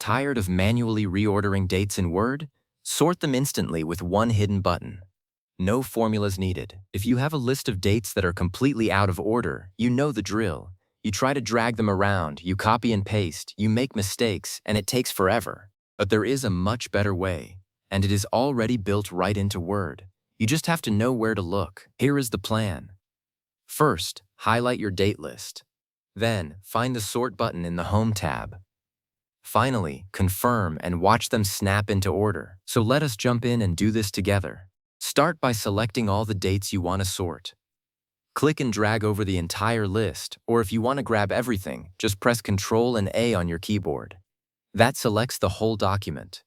Tired of manually reordering dates in Word? Sort them instantly with one hidden button. No formulas needed. If you have a list of dates that are completely out of order, you know the drill. You try to drag them around, you copy and paste, you make mistakes, and it takes forever. But there is a much better way, and it is already built right into Word. You just have to know where to look. Here is the plan. First, highlight your date list. Then, find the Sort button in the Home tab. Finally, confirm and watch them snap into order. So let us jump in and do this together. Start by selecting all the dates you want to sort. Click and drag over the entire list, or if you want to grab everything, just press Ctrl and A on your keyboard. That selects the whole document.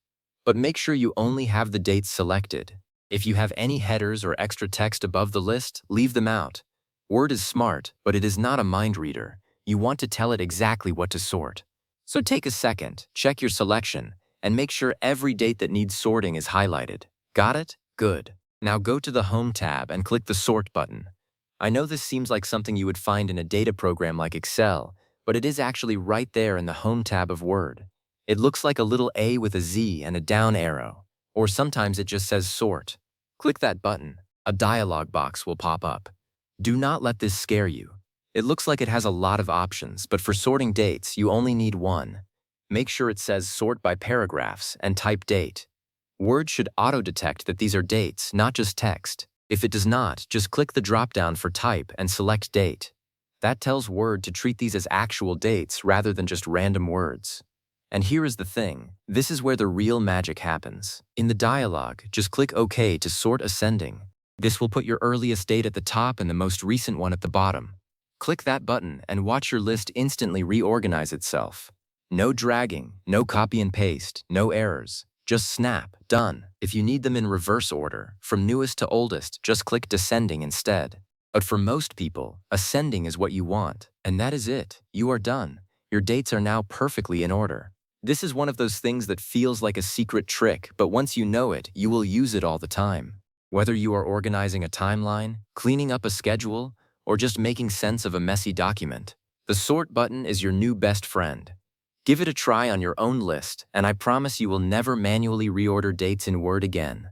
But make sure you only have the dates selected. If you have any headers or extra text above the list, leave them out. Word is smart, but it is not a mind reader. You want to tell it exactly what to sort. So take a second, check your selection, and make sure every date that needs sorting is highlighted. Got it? Good. Now go to the Home tab and click the Sort button. I know this seems like something you would find in a data program like Excel, but it is actually right there in the Home tab of Word. It looks like a little A with a Z and a down arrow, or sometimes it just says Sort. Click that button. A dialog box will pop up. Do not let this scare you. It looks like it has a lot of options, but for sorting dates, you only need one. Make sure it says Sort by Paragraphs and type Date. Word should auto-detect that these are dates, not just text. If it does not, just click the drop-down for Type and select Date. That tells Word to treat these as actual dates rather than just random words. And here is the thing. This is where the real magic happens. In the dialog, just click OK to sort ascending. This will put your earliest date at the top and the most recent one at the bottom. Click that button and watch your list instantly reorganize itself. No dragging, no copy and paste, no errors. Just snap, done. If you need them in reverse order, from newest to oldest, just click descending instead. But for most people, ascending is what you want. And that is it. You are done. Your dates are now perfectly in order. This is one of those things that feels like a secret trick, but once you know it, you will use it all the time. Whether you are organizing a timeline, cleaning up a schedule, or just making sense of a messy document, the Sort button is your new best friend. Give it a try on your own list, and I promise you will never manually reorder dates in Word again.